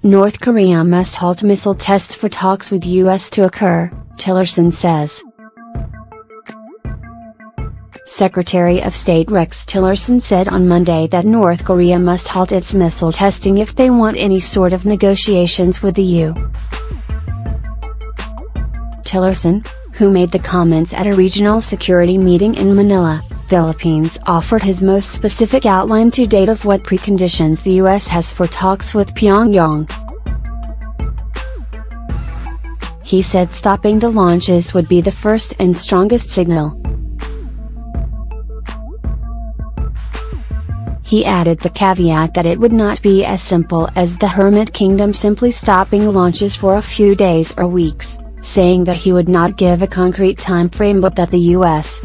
North Korea must halt missile tests for talks with US to occur, Tillerson says. Secretary of State Rex Tillerson said on Monday that North Korea must halt its missile testing if they want any sort of negotiations with the EU. Tillerson, who made the comments at a regional security meeting in Manila, Philippines, offered his most specific outline to date of what preconditions the US has for talks with Pyongyang. He said stopping the launches would be the first and strongest signal. He added the caveat that it would not be as simple as the Hermit Kingdom simply stopping launches for a few days or weeks, saying that he would not give a concrete time frame but that the US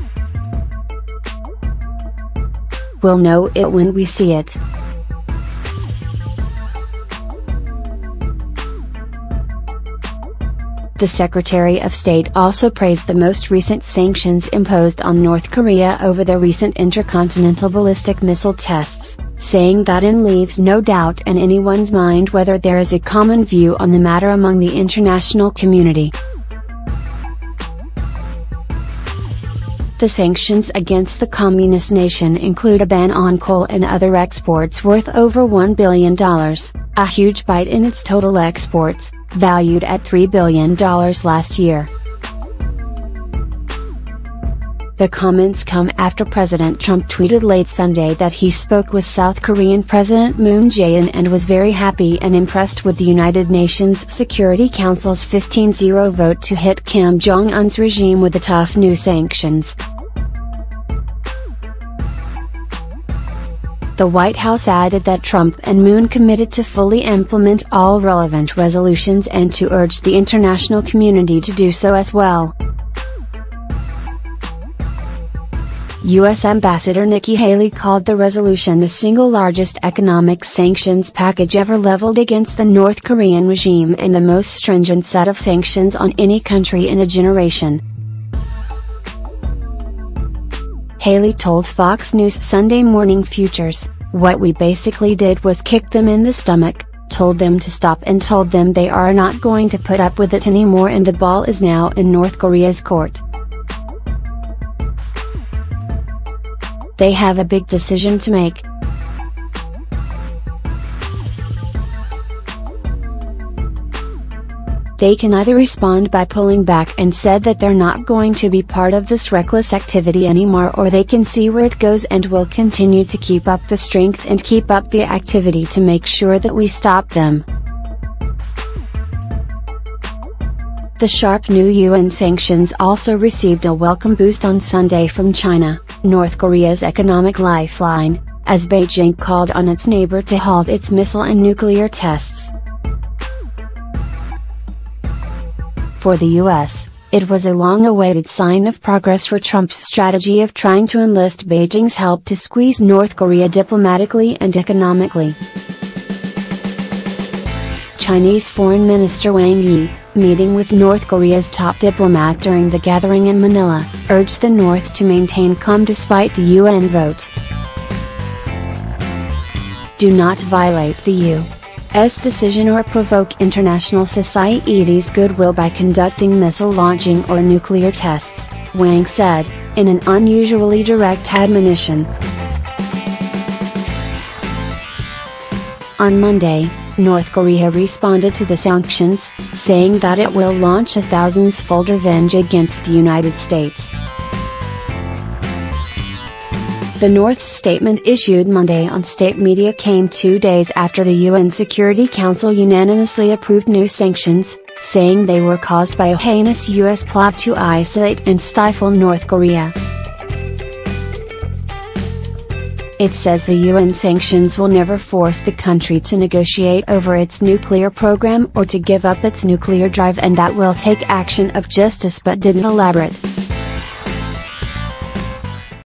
will know it when we see it. The Secretary of State also praised the most recent sanctions imposed on North Korea over the recent intercontinental ballistic missile tests, saying that it leaves no doubt in anyone's mind whether there is a common view on the matter among the international community. The sanctions against the communist nation include a ban on coal and other exports worth over $1 billion, a huge bite in its total exports, valued at $3 billion last year. The comments come after President Trump tweeted late Sunday that he spoke with South Korean President Moon Jae-in and was very happy and impressed with the United Nations Security Council's 15-0 vote to hit Kim Jong-un's regime with the tough new sanctions. The White House added that Trump and Moon committed to fully implement all relevant resolutions and to urge the international community to do so as well. U.S. Ambassador Nikki Haley called the resolution the single largest economic sanctions package ever leveled against the North Korean regime and the most stringent set of sanctions on any country in a generation. Haley told Fox News Sunday Morning Futures, "What we basically did was kick them in the stomach, told them to stop and told them they are not going to put up with it anymore and the ball is now in North Korea's court. They have a big decision to make. They can either respond by pulling back and said that they're not going to be part of this reckless activity anymore, or they can see where it goes and will continue to keep up the strength and keep up the activity to make sure that we stop them." The sharp new UN sanctions also received a welcome boost on Sunday from China, North Korea's economic lifeline, as Beijing called on its neighbor to halt its missile and nuclear tests. For the US, it was a long-awaited sign of progress for Trump's strategy of trying to enlist Beijing's help to squeeze North Korea diplomatically and economically. Chinese Foreign Minister Wang Yi, meeting with North Korea's top diplomat during the gathering in Manila, urged the North to maintain calm despite the UN vote. "Do not violate the U.S. decision or provoke international society's goodwill by conducting missile launching or nuclear tests," Wang said, in an unusually direct admonition. On Monday, North Korea responded to the sanctions, saying that it will launch a thousands-fold revenge against the United States. The North's statement issued Monday on state media came 2 days after the UN Security Council unanimously approved new sanctions, saying they were caused by a heinous US plot to isolate and stifle North Korea. It says the UN sanctions will never force the country to negotiate over its nuclear program or to give up its nuclear drive, and that will take action of justice, but didn't elaborate.